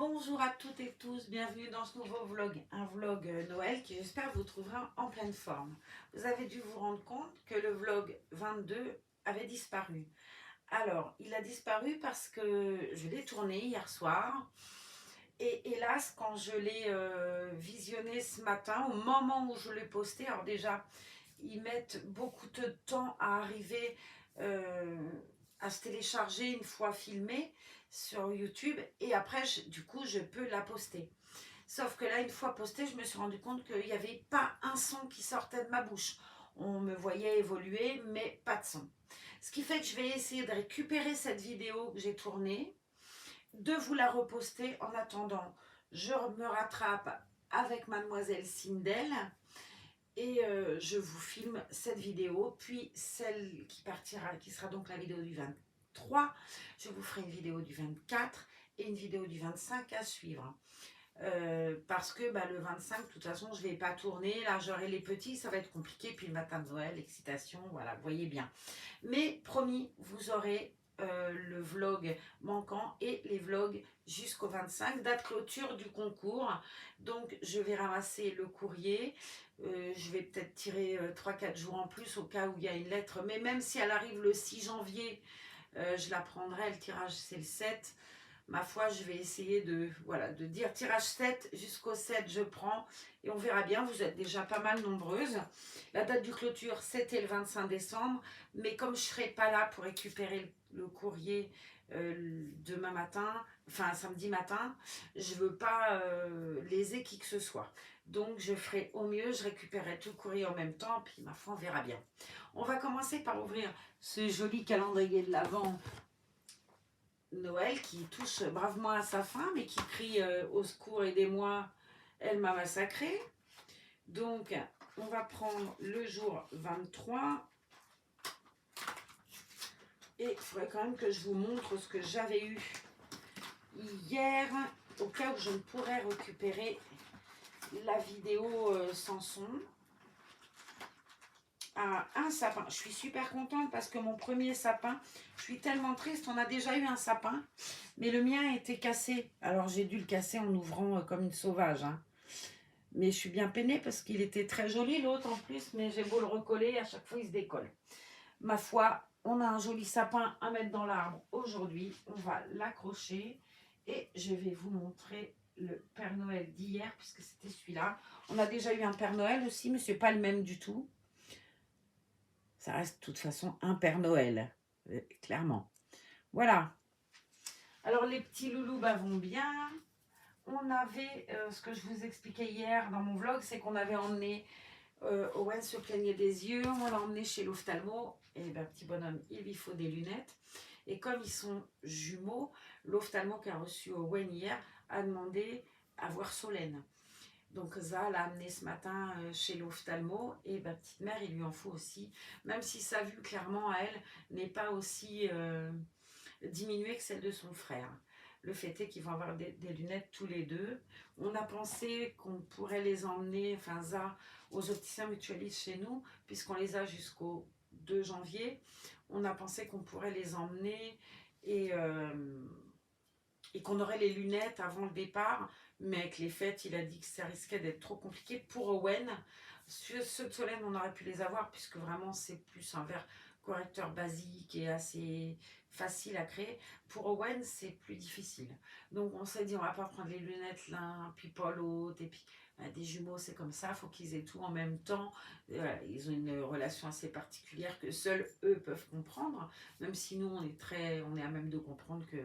Bonjour à toutes et tous, bienvenue dans ce nouveau vlog, un vlog Noël qui j'espère vous trouvera en pleine forme. Vous avez dû vous rendre compte que le vlog 22 avait disparu. Alors, il a disparu parce que je l'ai tourné hier soir et hélas, quand je l'ai visionné ce matin, au moment où je l'ai posté, alors déjà, ils mettent beaucoup de temps à arriver euh, à se télécharger une fois filmé sur YouTube et après du coup je peux la poster. Sauf que là, une fois postée, je me suis rendu compte qu'il n'y avait pas un son qui sortait de ma bouche. On me voyait évoluer, mais pas de son. Ce qui fait que je vais essayer de récupérer cette vidéo que j'ai tournée, de vous la reposter. En attendant, je me rattrape avec mademoiselle Sindel et je vous filme cette vidéo, puis celle qui partira, qui sera donc la vidéo du 23, je vous ferai une vidéo du 24 et une vidéo du 25 à suivre. Parce que le 25, de toute façon, je ne vais pas tourner, là j'aurai les petits, ça va être compliqué, puis le matin de Noël, l'excitation, voilà, vous voyez bien. Mais promis, vous aurez le vlog manquant et les vlogs jusqu'au 25, date clôture du concours. Donc je vais ramasser le courrier, je vais peut-être tirer 3-4 jours en plus au cas où il y a une lettre, mais même si elle arrive le 6 janvier, je la prendrai, le tirage c'est le 7. Ma foi, je vais essayer de dire tirage 7 jusqu'au 7, je prends et on verra bien. Vous êtes déjà pas mal nombreuses. La date du clôture, c'était le 25 décembre, mais comme je ne serai pas là pour récupérer le courrier demain matin, enfin samedi matin, je ne veux pas léser qui que ce soit. Donc je ferai au mieux, je récupérerai tout le courrier en même temps, puis ma foi, on verra bien. On va commencer par ouvrir ce joli calendrier de l'Avent Noël qui touche bravement à sa fin, mais qui crie au secours, aidez-moi, elle m'a massacré. Donc, on va prendre le jour 23. Et il faudrait quand même que je vous montre ce que j'avais eu hier, au cas où je ne pourrais récupérer la vidéo sans son. Un sapin. Je suis super contente parce que mon premier sapin, je suis tellement triste, on a déjà eu un sapin, mais le mien était cassé. Alors j'ai dû le casser en ouvrant comme une sauvage. Hein. Mais je suis bien peinée parce qu'il était très joli l'autre en plus, mais j'ai beau le recoller, à chaque fois il se décolle. Ma foi, on a un joli sapin à mettre dans l'arbre aujourd'hui. On va l'accrocher et je vais vous montrer le Père Noël d'hier puisque c'était celui-là. On a déjà eu un Père Noël aussi, mais ce n'est pas le même du tout. Ça reste de toute façon un Père Noël, clairement. Voilà. Alors les petits loulous vont bien. On avait, ce que je vous expliquais hier dans mon vlog, c'est qu'on avait emmené Owen se plaignait des yeux, on l'a emmené chez l'ophtalmo. Et petit bonhomme, il lui faut des lunettes. Et comme ils sont jumeaux, l'ophtalmo qui a reçu Owen hier a demandé à voir Solène. Donc ça l'a amené ce matin chez l'ophtalmo et petite mère, il lui en faut aussi, même si sa vue clairement à elle n'est pas aussi diminuée que celle de son frère. Le fait est qu'ils vont avoir des lunettes tous les deux. On a pensé qu'on pourrait les emmener, enfin ça, aux opticiens mutualistes chez nous, puisqu'on les a jusqu'au 2 janvier. On a pensé qu'on pourrait les emmener et qu'on aurait les lunettes avant le départ, mais avec les fêtes, il a dit que ça risquait d'être trop compliqué. Pour Owen, ceux de Solène, on aurait pu les avoir, puisque vraiment c'est plus un verre correcteur basique et assez facile à créer. Pour Owen, c'est plus difficile. Donc on s'est dit, on va pas prendre les lunettes l'un, puis pas l'autre, et puis des jumeaux, c'est comme ça, il faut qu'ils aient tout en même temps. Ils ont une relation assez particulière que seuls eux peuvent comprendre, même si nous, on est à même de comprendre que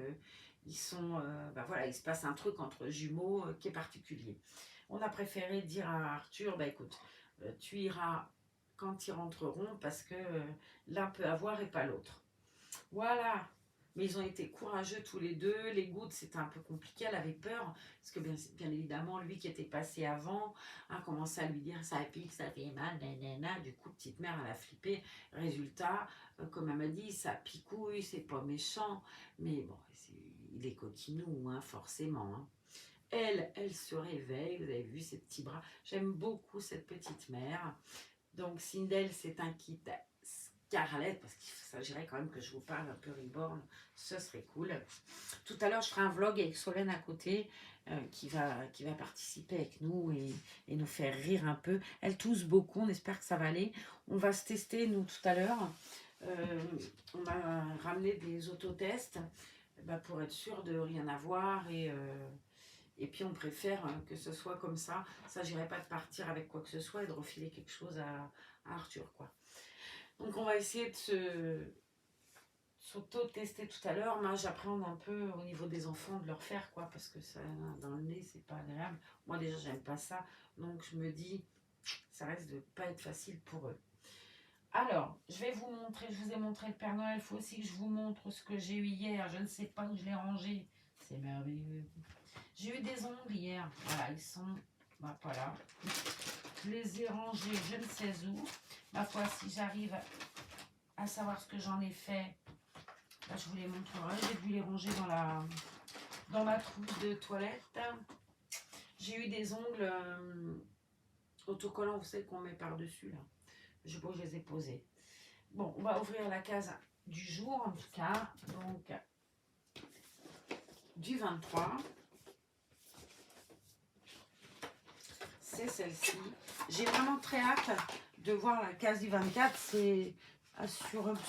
ils sont, voilà, il se passe un truc entre jumeaux qui est particulier. On a préféré dire à Arthur, écoute, tu iras quand ils rentreront parce que l'un peut avoir et pas l'autre. Voilà. Mais ils ont été courageux tous les deux. Les gouttes, c'était un peu compliqué. Elle avait peur. Parce que bien évidemment, lui qui était passé avant, a commencé à lui dire ça pique, ça fait mal, nanana. Du coup, petite mère, elle a flippé. Résultat, comme elle m'a dit, ça picouille, c'est pas méchant. Mais bon, il est coquinou, hein, forcément. Hein. Elle se réveille. Vous avez vu ses petits bras. J'aime beaucoup cette petite mère. Donc, Sindel, c'est un kit Carrelette, parce qu'il s'agirait quand même que je vous parle un peu reborn, ce serait cool. Tout à l'heure, je ferai un vlog avec Solène à côté, qui va participer avec nous et nous faire rire un peu. Elle tousse beaucoup, on espère que ça va aller. On va se tester, nous, tout à l'heure. On m'a ramené des autotests pour être sûr de rien avoir et puis on préfère que ce soit comme ça. Ça, j'irai pas de partir avec quoi que ce soit et de refiler quelque chose à Arthur, quoi. Donc on va essayer de s'auto-tester tout à l'heure. Moi, j'appréhende un peu au niveau des enfants de leur faire, quoi, parce que ça, dans le nez, c'est pas agréable. Moi, déjà, j'aime pas ça. Donc, je me dis, ça risque de pas être facile pour eux. Alors, je vais vous montrer, je vous ai montré le Père Noël. Il faut aussi que je vous montre ce que j'ai eu hier. Je ne sais pas où je l'ai rangé. C'est merveilleux. J'ai eu des ongles hier. Voilà, ils sont, voilà. Je les ai rangés, je ne sais où. Ma foi, si j'arrive à savoir ce que j'en ai fait, là, je vous les montrerai. J'ai dû les ranger dans ma trousse de toilette. J'ai eu des ongles autocollants, vous savez, qu'on met par-dessus, là. Je sais pas où je les ai posés. Bon, on va ouvrir la case du jour, en tout cas. Donc, du 23. C'est celle-ci. J'ai vraiment très hâte de voir la case du 24. C'est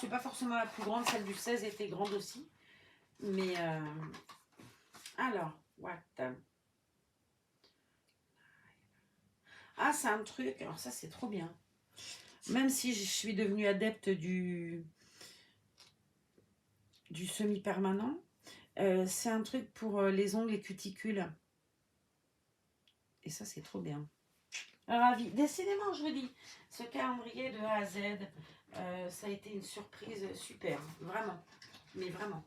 pas forcément la plus grande. Celle du 16 était grande aussi. Mais, alors, what? Ah, c'est un truc. Alors ça, c'est trop bien. Même si je suis devenue adepte du semi-permanent, c'est un truc pour les ongles et cuticules. Et ça, c'est trop bien. Ravie. Décidément, je vous dis, ce calendrier de A à Z, ça a été une surprise super. Vraiment. Mais vraiment.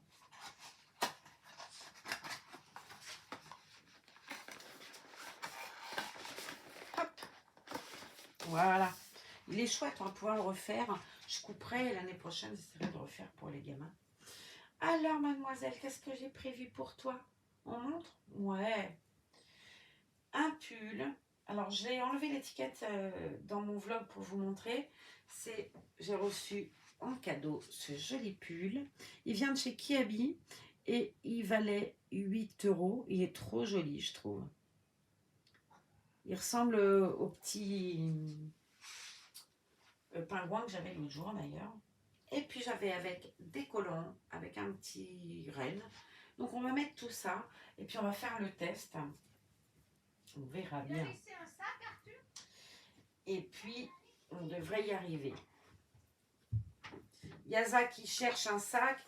Hop. Voilà. Il est chouette, on va pouvoir le refaire. Je couperai l'année prochaine, j'essaierai de refaire pour les gamins. Alors, mademoiselle, qu'est-ce que j'ai prévu pour toi? On montre? Ouais. Un pull. Alors, j'ai enlevé l'étiquette dans mon vlog pour vous montrer. J'ai reçu en cadeau ce joli pull. Il vient de chez Kiabi et il valait 8 €. Il est trop joli, je trouve. Il ressemble au petit pingouin que j'avais l'autre jour d'ailleurs. Et puis j'avais avec des collants, avec un petit renne. Donc on va mettre tout ça et puis on va faire le test. On verra bien. Et puis on devrait y arriver. Yaza qui cherche un sac.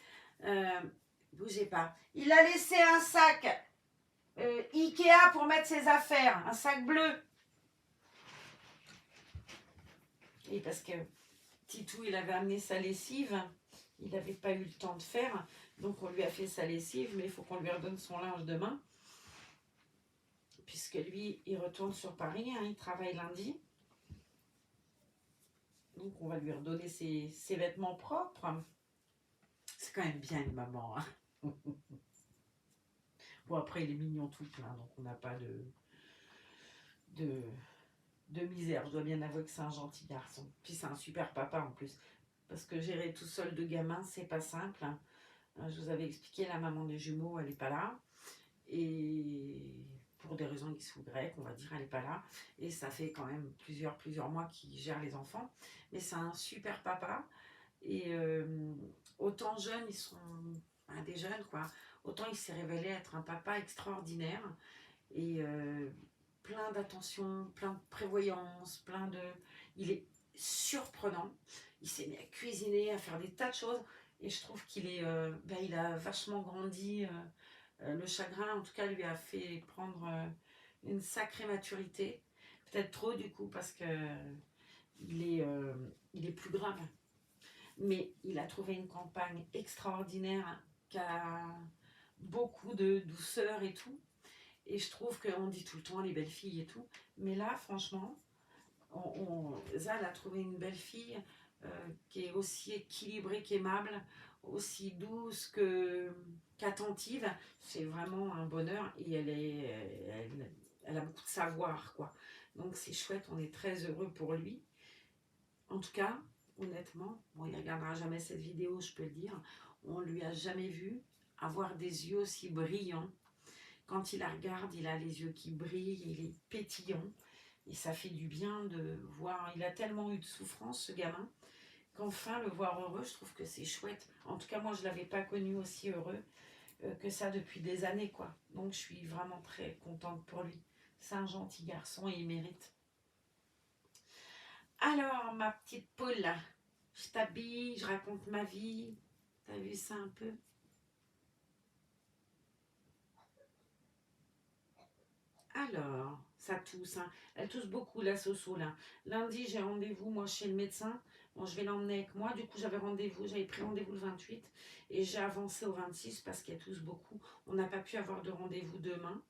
Bougez pas. Il a laissé un sac Ikea pour mettre ses affaires. Un sac bleu. Et parce que Titou, il avait amené sa lessive. Il n'avait pas eu le temps de faire. Donc on lui a fait sa lessive. Mais il faut qu'on lui redonne son linge demain. Puisque lui, il retourne sur Paris. Hein, il travaille lundi. Donc on va lui redonner ses vêtements propres. C'est quand même bien une maman. Hein. Bon, après, il est mignon tout plein. Donc on n'a pas de misère. Je dois bien avouer que c'est un gentil garçon. Puis c'est un super papa en plus. Parce que gérer tout seul deux gamins, c'est pas simple. Hein. Je vous avais expliqué, la maman des jumeaux, elle n'est pas là. Et pour des raisons X ou Y, on va dire, elle n'est pas là. Et ça fait quand même plusieurs mois qu'il gère les enfants. Mais c'est un super papa. Et autant jeunes, ils sont des jeunes, quoi. Autant il s'est révélé être un papa extraordinaire. Et plein d'attention, plein de prévoyance, il est surprenant. Il s'est mis à cuisiner, à faire des tas de choses. Et je trouve il a vachement grandi. Le chagrin, en tout cas, lui a fait prendre une sacrée maturité. Peut-être trop, du coup, parce que il est plus grave. Mais il a trouvé une compagne extraordinaire qui a beaucoup de douceur et tout. Et je trouve qu'on dit tout le temps les belles filles et tout. Mais là, franchement, Zal a trouvé une belle fille qui est aussi équilibrée qu'aimable, aussi douce qu'attentive. C'est vraiment un bonheur et elle a beaucoup de savoir, quoi. Donc c'est chouette, on est très heureux pour lui. En tout cas, honnêtement. Bon, il ne regardera jamais cette vidéo, je peux le dire. On ne lui a jamais vu avoir des yeux aussi brillants. Quand il la regarde, il a les yeux qui brillent, il est pétillant. Et ça fait du bien de voir. Il a tellement eu de souffrance, ce gamin, qu'enfin le voir heureux, je trouve que c'est chouette. En tout cas, moi, je ne l'avais pas connu aussi heureux que ça depuis des années, quoi. Donc, je suis vraiment très contente pour lui. C'est un gentil garçon et il mérite. Alors, ma petite poule, je t'habille, je raconte ma vie. T'as vu ça un peu? Alors, ça tousse, hein. Elle tousse beaucoup, la Soso, là. Lundi, j'ai rendez-vous, moi, chez le médecin. Bon, je vais l'emmener avec moi. Du coup, j'avais pris rendez-vous le 28 et j'ai avancé au 26 parce qu'elle tousse beaucoup. On n'a pas pu avoir de rendez-vous demain.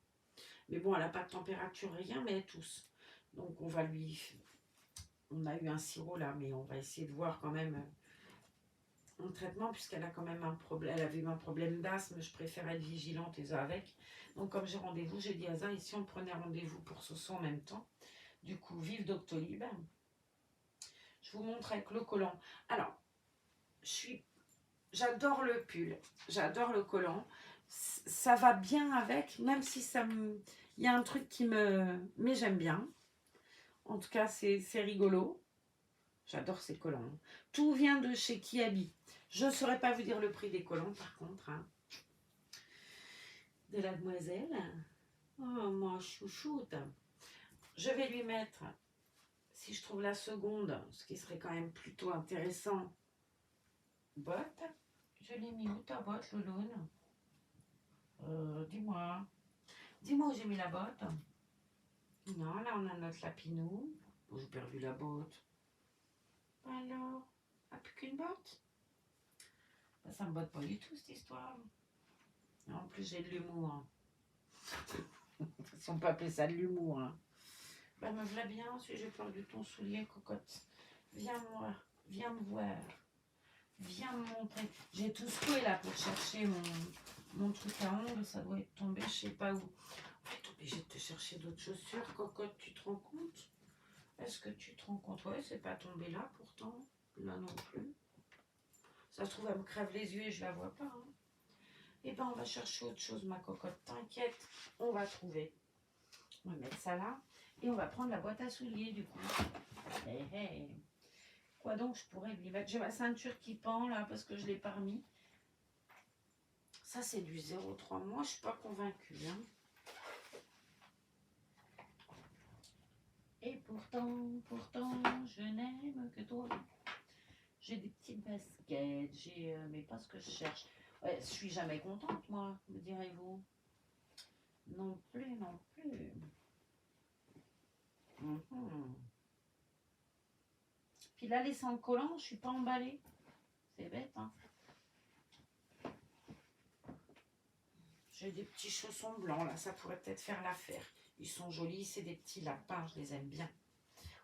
Mais bon, elle n'a pas de température, rien, mais elle tousse. Donc, on a eu un sirop, là, mais on va essayer de voir quand même en traitement, puisqu'elle a quand même un problème. Elle avait eu un problème d'asthme, je préfère être vigilante et ça avec. Donc, comme j'ai rendez-vous, j'ai dit à Zah, ici, on prenait rendez-vous pour Soso en même temps. Du coup, vive Doctolib. Je vous montre avec le collant. Alors, j'adore le pull, j'adore le collant. Ça va bien avec, même si il y a un truc qui me... Mais j'aime bien. En tout cas, c'est rigolo. J'adore ces collants. Tout vient de chez Kiabi. Je ne saurais pas vous dire le prix des collants, par contre. Hein. De la demoiselle. Oh, moi, chouchoute. Je vais lui mettre, si je trouve la seconde, ce qui serait quand même plutôt intéressant, botte. Je l'ai mis où ta botte, Louloune? Dis-moi. Dis-moi où j'ai mis la botte. Non, là, on a notre lapinou. Oh, j'ai perdu la botte. Alors, plus qu'une botte? Ben, ça me botte pas du tout, cette histoire. En plus, j'ai de l'humour. Si on peut appeler ça de l'humour. Hein. Ben, me voilà bien, si j'ai perdu ton soulier, cocotte. Viens me voir. Viens me montrer. J'ai tout secoué là pour chercher mon truc à ongles. Ça doit être tombé, je sais pas où. On va être obligé de te chercher d'autres chaussures, cocotte. Tu te rends compte? Est-ce que tu te rends compte? Ouais, c'est pas tombé là pourtant. Là non plus. Ça se trouve, elle me crève les yeux et je la vois pas. Hein. Eh ben, on va chercher autre chose, ma cocotte. T'inquiète, on va trouver. On va mettre ça là. Et on va prendre la boîte à souliers, du coup. Hey, hey. Quoi donc, je pourrais lui mettre... J'ai ma ceinture qui pend, là, parce que je ne l'ai pas remis. Ça, c'est du 0,3. Moi, je ne suis pas convaincue. Hein. Et pourtant, je n'aime que toi. J'ai des petites baskets. Mais pas ce que je cherche. Ouais, je suis jamais contente, moi, me direz-vous. Non plus, non plus. Puis là, les sans collants, je suis pas emballée. C'est bête, hein. J'ai des petits chaussons blancs, là, ça pourrait peut-être faire l'affaire. Ils sont jolis, c'est des petits lapins, je les aime bien.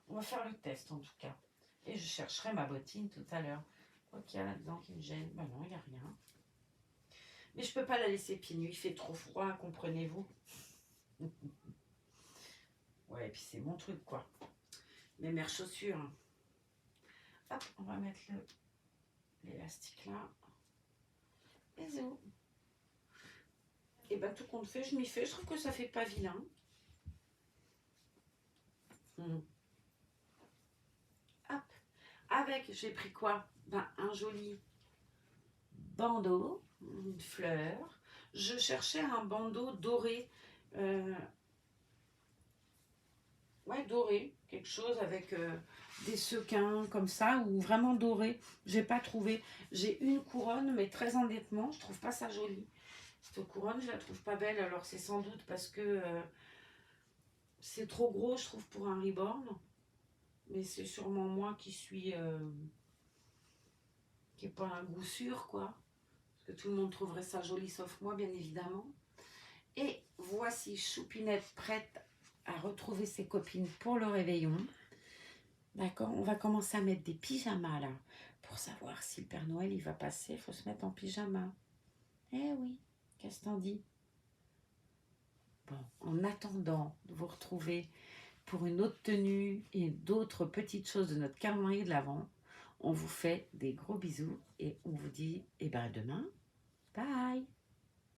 On va faire le test, en tout cas. Et je chercherai ma bottine tout à l'heure. Quoi qu'il y a là-dedans qui me gêne? Ben non, il n'y a rien. Mais je peux pas la laisser pieds nus, il fait trop froid, comprenez-vous. Ouais, et puis c'est mon truc, quoi. Mes mères chaussures. Hop, on va mettre l'élastique là. Bisous. Et ben tout compte fait, je m'y fais. Je trouve que ça fait pas vilain. Hop. Avec, j'ai pris quoi? Ben, un joli bandeau, une fleur. Je cherchais un bandeau doré. Ouais, doré. Quelque chose avec des sequins comme ça, ou vraiment doré. J'ai pas trouvé. J'ai une couronne, mais très endettement. Je trouve pas ça joli. Cette couronne, je la trouve pas belle. Alors, c'est sans doute parce que c'est trop gros, je trouve, pour un reborn. Mais c'est sûrement moi qui est pas un goût sûr, quoi. Parce que tout le monde trouverait ça joli, sauf moi, bien évidemment. Et voici Choupinette prête à retrouver ses copines pour le réveillon. D'accord, on va commencer à mettre des pyjamas, là. Pour savoir si le Père Noël, il va passer, il faut se mettre en pyjama. Eh oui, qu'est-ce que t'en dis? Bon, en attendant de vous retrouver pour une autre tenue et d'autres petites choses de notre calendrier de l'Avent, On vous fait des gros bisous et on vous dit, eh ben, à demain. Bye!